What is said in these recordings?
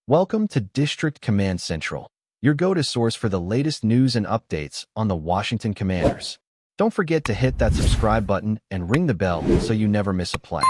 Welcome to District Command Central, your go-to source for the latest news and updates on the Washington Commanders. Don't forget to hit that subscribe button and ring the bell so you never miss a play.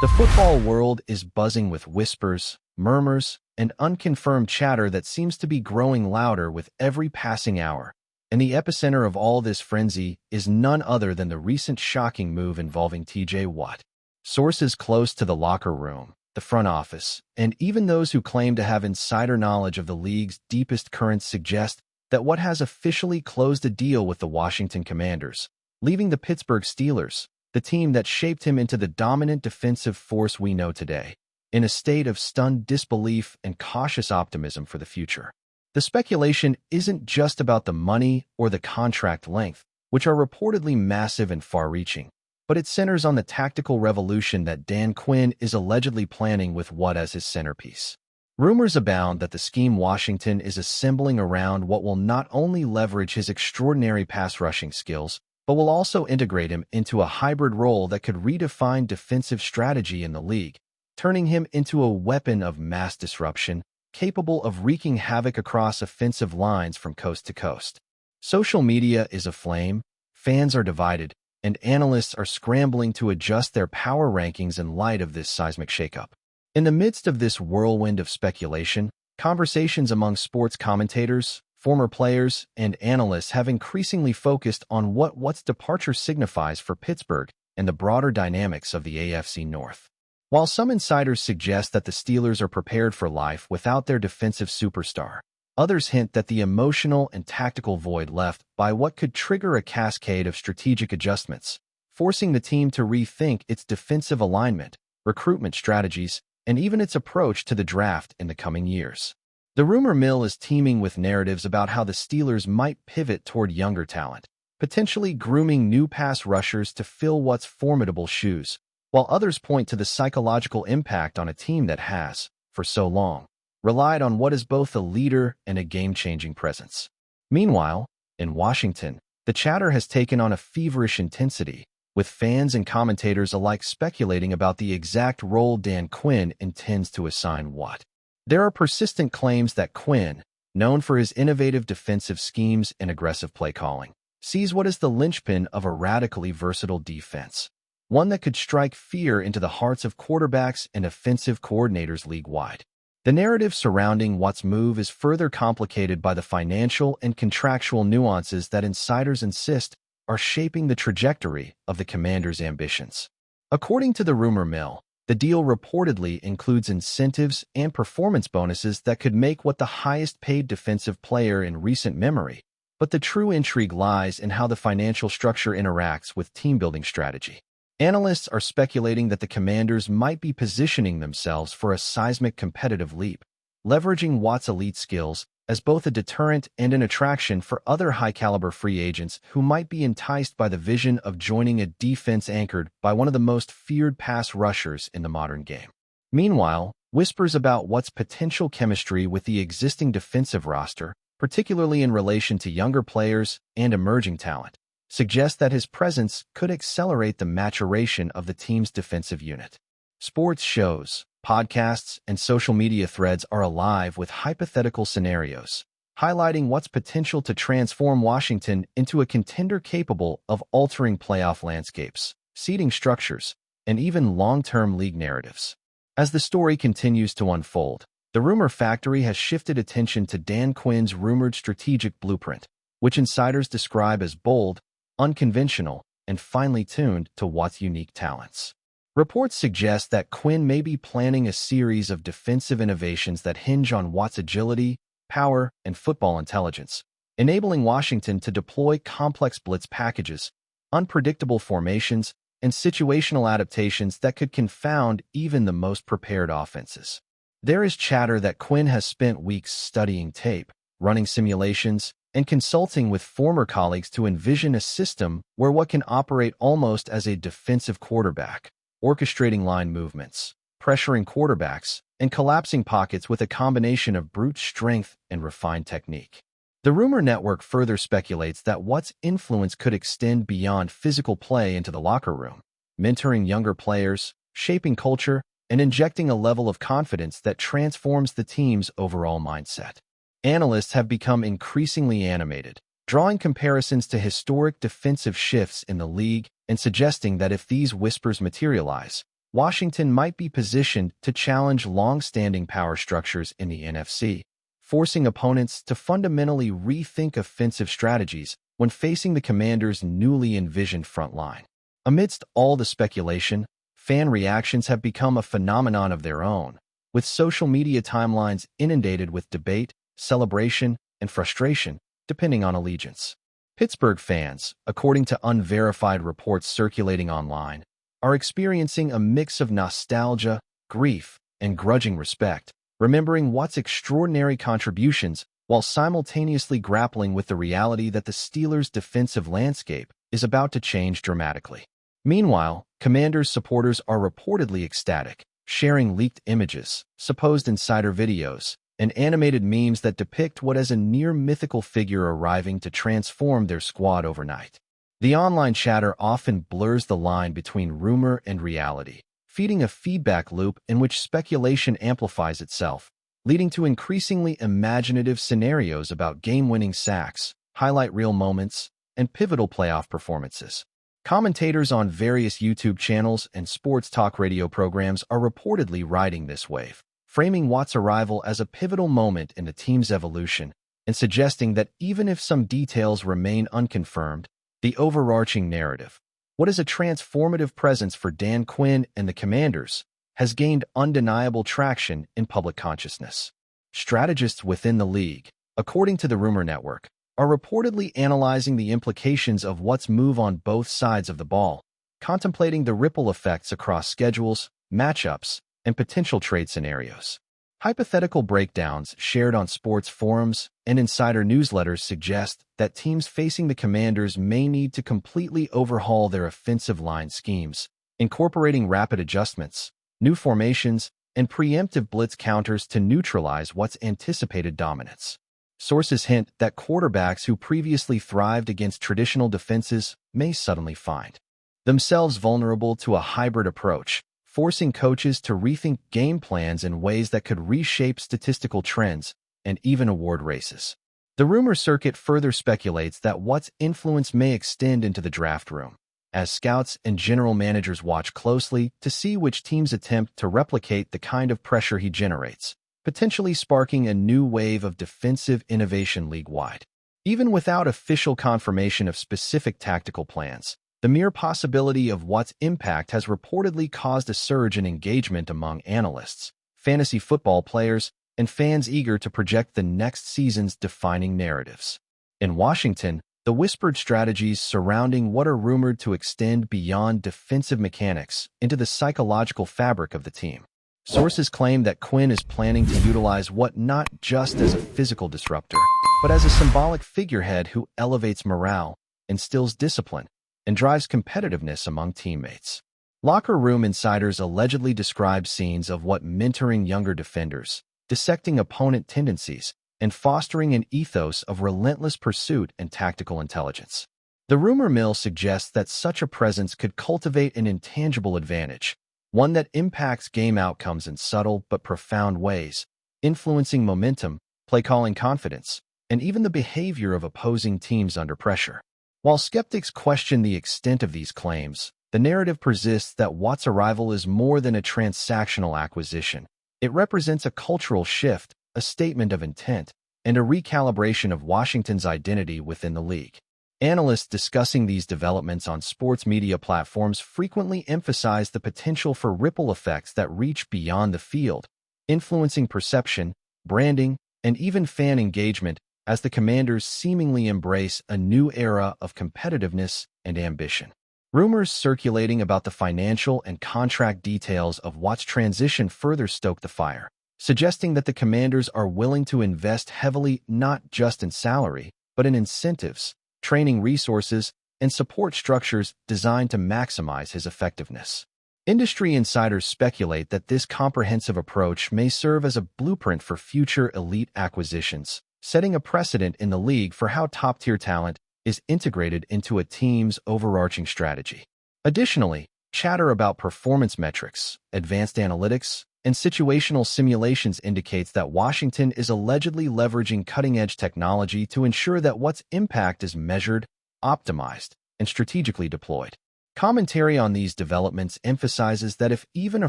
The football world is buzzing with whispers, murmurs, and unconfirmed chatter that seems to be growing louder with every passing hour. And the epicenter of all this frenzy is none other than the recent shocking move involving TJ Watt. Sources close to the locker room, the front office, and even those who claim to have insider knowledge of the league's deepest currents suggest that Watt has officially closed a deal with the Washington Commanders, leaving the Pittsburgh Steelers, the team that shaped him into the dominant defensive force we know today, in a state of stunned disbelief and cautious optimism for the future. The speculation isn't just about the money or the contract length, which are reportedly massive and far-reaching, but it centers on the tactical revolution that Dan Quinn is allegedly planning with Watt as his centerpiece. Rumors abound that the scheme Washington is assembling around Watt will not only leverage his extraordinary pass-rushing skills, but will also integrate him into a hybrid role that could redefine defensive strategy in the league, turning him into a weapon of mass disruption, capable of wreaking havoc across offensive lines from coast to coast. Social media is aflame, fans are divided, and analysts are scrambling to adjust their power rankings in light of this seismic shakeup. In the midst of this whirlwind of speculation, conversations among sports commentators, former players, and analysts have increasingly focused on what Watt's departure signifies for Pittsburgh and the broader dynamics of the AFC North. While some insiders suggest that the Steelers are prepared for life without their defensive superstar, others hint that the emotional and tactical void left by Watt could trigger a cascade of strategic adjustments, forcing the team to rethink its defensive alignment, recruitment strategies, and even its approach to the draft in the coming years. The rumor mill is teeming with narratives about how the Steelers might pivot toward younger talent, potentially grooming new pass rushers to fill Watt's formidable shoes, while others point to the psychological impact on a team that has, for so long, relied on Watt as both a leader and a game-changing presence. Meanwhile, in Washington, the chatter has taken on a feverish intensity, with fans and commentators alike speculating about the exact role Dan Quinn intends to assign Watt. There are persistent claims that Quinn, known for his innovative defensive schemes and aggressive play calling, sees Watt as the linchpin of a radically versatile defense, one that could strike fear into the hearts of quarterbacks and offensive coordinators league-wide. The narrative surrounding Watt's move is further complicated by the financial and contractual nuances that insiders insist are shaping the trajectory of the Commanders' ambitions. According to the rumor mill, the deal reportedly includes incentives and performance bonuses that could make Watt the highest-paid defensive player in recent memory, but the true intrigue lies in how the financial structure interacts with team-building strategy. Analysts are speculating that the Commanders might be positioning themselves for a seismic competitive leap, leveraging Watt's elite skills as both a deterrent and an attraction for other high-caliber free agents who might be enticed by the vision of joining a defense anchored by one of the most feared pass rushers in the modern game. Meanwhile, whispers about Watt's potential chemistry with the existing defensive roster, particularly in relation to younger players and emerging talent, suggest that his presence could accelerate the maturation of the team's defensive unit. Sports shows, podcasts, and social media threads are alive with hypothetical scenarios, highlighting Watt's potential to transform Washington into a contender capable of altering playoff landscapes, seeding structures, and even long-term league narratives. As the story continues to unfold, the rumor factory has shifted attention to Dan Quinn's rumored strategic blueprint, which insiders describe as bold, unconventional, and finely tuned to Watt's unique talents. Reports suggest that Quinn may be planning a series of defensive innovations that hinge on Watt's agility, power, and football intelligence, enabling Washington to deploy complex blitz packages, unpredictable formations, and situational adaptations that could confound even the most prepared offenses. There is chatter that Quinn has spent weeks studying tape, running simulations, and consulting with former colleagues to envision a system where Watt can operate almost as a defensive quarterback, orchestrating line movements, pressuring quarterbacks, and collapsing pockets with a combination of brute strength and refined technique. The rumor network further speculates that Watt's influence could extend beyond physical play into the locker room, mentoring younger players, shaping culture, and injecting a level of confidence that transforms the team's overall mindset. Analysts have become increasingly animated, drawing comparisons to historic defensive shifts in the league and suggesting that if these whispers materialize, Washington might be positioned to challenge long-standing power structures in the NFC, forcing opponents to fundamentally rethink offensive strategies when facing the Commanders' newly envisioned front line. Amidst all the speculation, fan reactions have become a phenomenon of their own, with social media timelines inundated with debate, celebration, and frustration, depending on allegiance. Pittsburgh fans, according to unverified reports circulating online, are experiencing a mix of nostalgia, grief, and grudging respect, remembering Watt's extraordinary contributions while simultaneously grappling with the reality that the Steelers' defensive landscape is about to change dramatically. Meanwhile, Commanders supporters are reportedly ecstatic, sharing leaked images, supposed insider videos, and animated memes that depict what is a near-mythical figure arriving to transform their squad overnight. The online chatter often blurs the line between rumor and reality, feeding a feedback loop in which speculation amplifies itself, leading to increasingly imaginative scenarios about game-winning sacks, highlight reel moments, and pivotal playoff performances. Commentators on various YouTube channels and sports talk radio programs are reportedly riding this wave, framing Watt's arrival as a pivotal moment in the team's evolution and suggesting that even if some details remain unconfirmed, the overarching narrative, what is a transformative presence for Dan Quinn and the Commanders, has gained undeniable traction in public consciousness. Strategists within the league, according to the Rumor Network, are reportedly analyzing the implications of Watt's move on both sides of the ball, contemplating the ripple effects across schedules, matchups, and potential trade scenarios. Hypothetical breakdowns shared on sports forums and insider newsletters suggest that teams facing the Commanders may need to completely overhaul their offensive line schemes, incorporating rapid adjustments, new formations, and preemptive blitz counters to neutralize Watt's anticipated dominance. Sources hint that quarterbacks who previously thrived against traditional defenses may suddenly find themselves vulnerable to a hybrid approach, forcing coaches to rethink game plans in ways that could reshape statistical trends and even award races. The rumor circuit further speculates that Watt's influence may extend into the draft room, as scouts and general managers watch closely to see which teams attempt to replicate the kind of pressure he generates, potentially sparking a new wave of defensive innovation league-wide. Even without official confirmation of specific tactical plans, the mere possibility of Watt's impact has reportedly caused a surge in engagement among analysts, fantasy football players, and fans eager to project the next season's defining narratives. In Washington, the whispered strategies surrounding Watt are rumored to extend beyond defensive mechanics into the psychological fabric of the team. Sources claim that Quinn is planning to utilize Watt not just as a physical disruptor, but as a symbolic figurehead who elevates morale, instills discipline, and drives competitiveness among teammates. Locker room insiders allegedly describe scenes of Watt mentoring younger defenders, dissecting opponent tendencies, and fostering an ethos of relentless pursuit and tactical intelligence. The rumor mill suggests that such a presence could cultivate an intangible advantage, one that impacts game outcomes in subtle but profound ways, influencing momentum, play-calling confidence, and even the behavior of opposing teams under pressure. While skeptics question the extent of these claims, the narrative persists that Watt's arrival is more than a transactional acquisition. It represents a cultural shift, a statement of intent, and a recalibration of Washington's identity within the league. Analysts discussing these developments on sports media platforms frequently emphasize the potential for ripple effects that reach beyond the field, influencing perception, branding, and even fan engagement as the Commanders seemingly embrace a new era of competitiveness and ambition. Rumors circulating about the financial and contract details of Watt's transition further stoke the fire, suggesting that the Commanders are willing to invest heavily not just in salary, but in incentives, training resources, and support structures designed to maximize his effectiveness. Industry insiders speculate that this comprehensive approach may serve as a blueprint for future elite acquisitions, setting a precedent in the league for how top-tier talent is integrated into a team's overarching strategy. Additionally, Chatter about performance metrics, advanced analytics, and situational simulations indicates that Washington is allegedly leveraging cutting-edge technology to ensure that what's impact is measured, optimized, and strategically deployed. Commentary on these developments emphasizes that if even a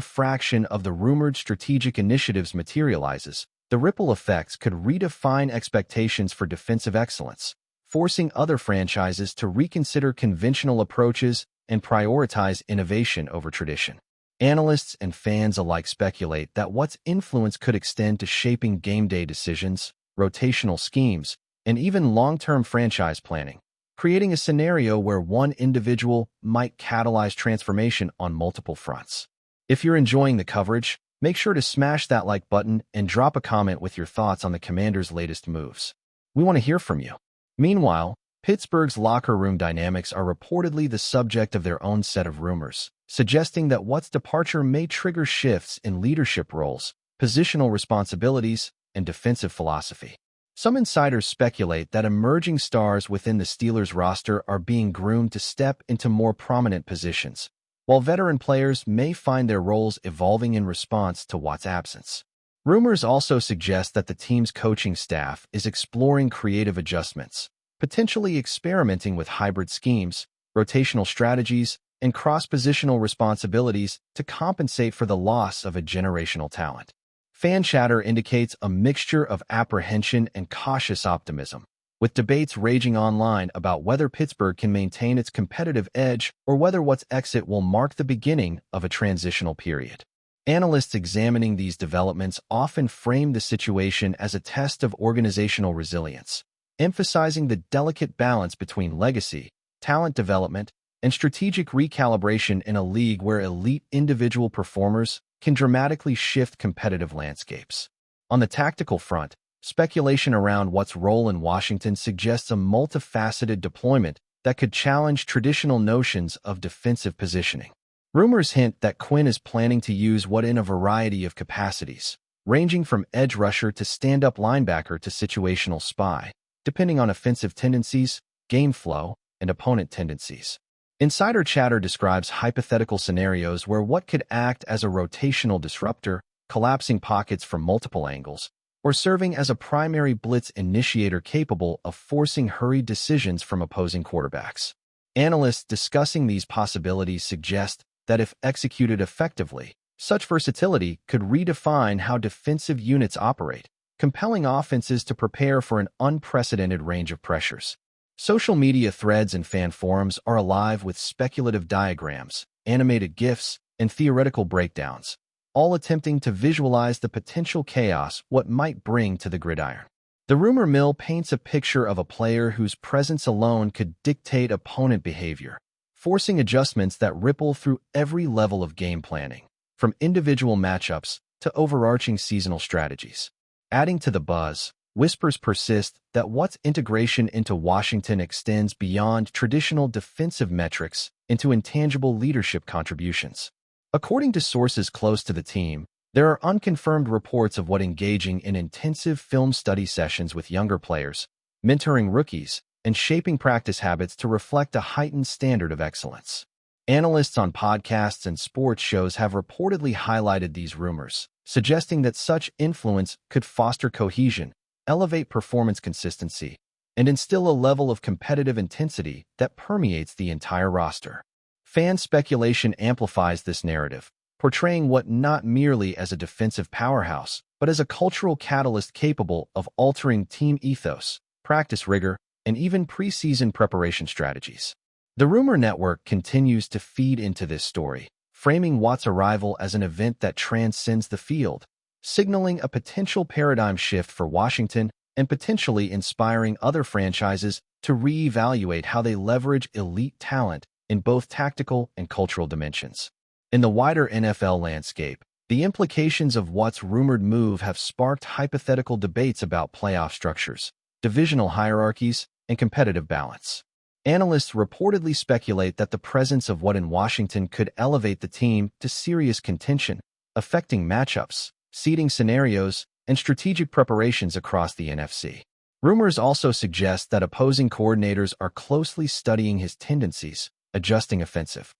fraction of the rumored strategic initiatives materializes, the ripple effects could redefine expectations for defensive excellence, forcing other franchises to reconsider conventional approaches and prioritize innovation over tradition. Analysts and fans alike speculate that what's influence could extend to shaping game day decisions, rotational schemes, and even long-term franchise planning, creating a scenario where one individual might catalyze transformation on multiple fronts. If you're enjoying the coverage, make sure to smash that like button and drop a comment with your thoughts on the Commanders' latest moves. We want to hear from you. Meanwhile, Pittsburgh's locker room dynamics are reportedly the subject of their own set of rumors, suggesting that Watt's departure may trigger shifts in leadership roles, positional responsibilities, and defensive philosophy. Some insiders speculate that emerging stars within the Steelers' roster are being groomed to step into more prominent positions, while veteran players may find their roles evolving in response to Watt's absence. Rumors also suggest that the team's coaching staff is exploring creative adjustments, potentially experimenting with hybrid schemes, rotational strategies, and cross-positional responsibilities to compensate for the loss of a generational talent. Fan chatter indicates a mixture of apprehension and cautious optimism, with debates raging online about whether Pittsburgh can maintain its competitive edge or whether Watt's exit will mark the beginning of a transitional period. Analysts examining these developments often frame the situation as a test of organizational resilience, emphasizing the delicate balance between legacy, talent development, and strategic recalibration in a league where elite individual performers can dramatically shift competitive landscapes. On the tactical front, speculation around Watt's role in Washington suggests a multifaceted deployment that could challenge traditional notions of defensive positioning. Rumors hint that Quinn is planning to use Watt in a variety of capacities, ranging from edge rusher to stand-up linebacker to situational spy, depending on offensive tendencies, game flow, and opponent tendencies. Insider chatter describes hypothetical scenarios where Watt could act as a rotational disruptor, collapsing pockets from multiple angles, or serving as a primary blitz initiator capable of forcing hurried decisions from opposing quarterbacks. Analysts discussing these possibilities suggest that if executed effectively, such versatility could redefine how defensive units operate, compelling offenses to prepare for an unprecedented range of pressures. Social media threads and fan forums are alive with speculative diagrams, animated GIFs, and theoretical breakdowns, all attempting to visualize the potential chaos Watt might bring to the gridiron. The rumor mill paints a picture of a player whose presence alone could dictate opponent behavior, forcing adjustments that ripple through every level of game planning, from individual matchups to overarching seasonal strategies. Adding to the buzz, whispers persist that Watt's integration into Washington extends beyond traditional defensive metrics into intangible leadership contributions. According to sources close to the team, there are unconfirmed reports of Watt engaging in intensive film study sessions with younger players, mentoring rookies, and shaping practice habits to reflect a heightened standard of excellence. Analysts on podcasts and sports shows have reportedly highlighted these rumors, suggesting that such influence could foster cohesion, elevate performance consistency, and instill a level of competitive intensity that permeates the entire roster. Fan speculation amplifies this narrative, portraying Watt not merely as a defensive powerhouse, but as a cultural catalyst capable of altering team ethos, practice rigor, and even preseason preparation strategies. The rumor network continues to feed into this story, framing Watt's arrival as an event that transcends the field, signaling a potential paradigm shift for Washington and potentially inspiring other franchises to reevaluate how they leverage elite talent in both tactical and cultural dimensions. In the wider NFL landscape, the implications of Watt's rumored move have sparked hypothetical debates about playoff structures, divisional hierarchies, and competitive balance. Analysts reportedly speculate that the presence of Watt in Washington could elevate the team to serious contention, affecting matchups, seeding scenarios, and strategic preparations across the NFC. Rumors also suggest that opposing coordinators are closely studying his tendencies, adjusting offensive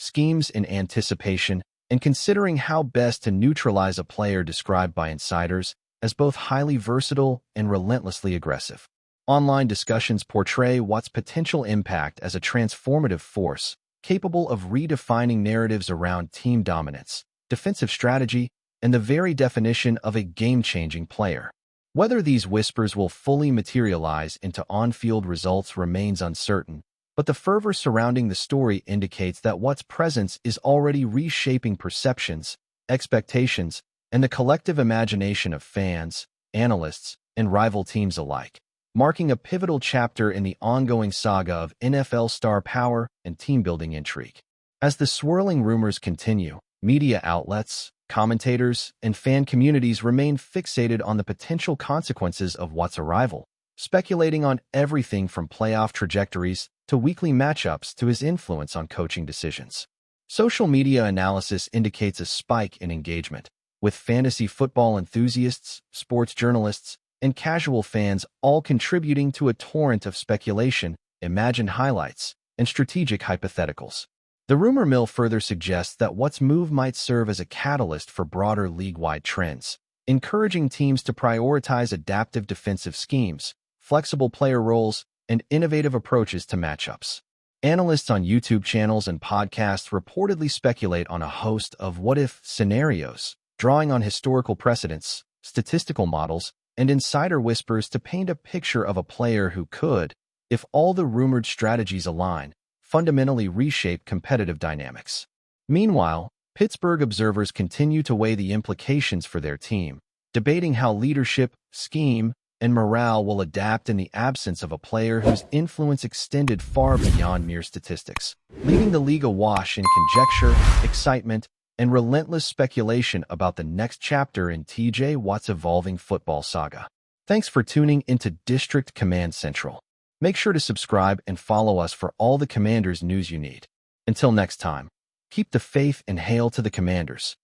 schemes in anticipation, and considering how best to neutralize a player described by insiders as both highly versatile and relentlessly aggressive. Online discussions portray Watt's potential impact as a transformative force, capable of redefining narratives around team dominance, defensive strategy, and the very definition of a game-changing player. Whether these whispers will fully materialize into on-field results remains uncertain, but the fervor surrounding the story indicates that Watt's presence is already reshaping perceptions, expectations, and the collective imagination of fans, analysts, and rival teams alike, marking a pivotal chapter in the ongoing saga of NFL star power and team-building intrigue. As the swirling rumors continue, media outlets, commentators, and fan communities remain fixated on the potential consequences of Watt's arrival, speculating on everything from playoff trajectories to weekly matchups to his influence on coaching decisions. Social media analysis indicates a spike in engagement, with fantasy football enthusiasts, sports journalists, and casual fans all contributing to a torrent of speculation, imagined highlights, and strategic hypotheticals. The rumor mill further suggests that Watt's move might serve as a catalyst for broader league-wide trends, encouraging teams to prioritize adaptive defensive schemes, flexible player roles, and innovative approaches to matchups. Analysts on YouTube channels and podcasts reportedly speculate on a host of what-if scenarios, drawing on historical precedents, statistical models, and insider whispers to paint a picture of a player who could, if all the rumored strategies align, fundamentally reshape competitive dynamics. Meanwhile, Pittsburgh observers continue to weigh the implications for their team, debating how leadership, scheme, and morale will adapt in the absence of a player whose influence extended far beyond mere statistics, leaving the league awash in conjecture, excitement, and relentless speculation about the next chapter in TJ Watt's evolving football saga. Thanks for tuning into District Command Central. Make sure to subscribe and follow us for all the Commanders news you need. Until next time, keep the faith and hail to the Commanders.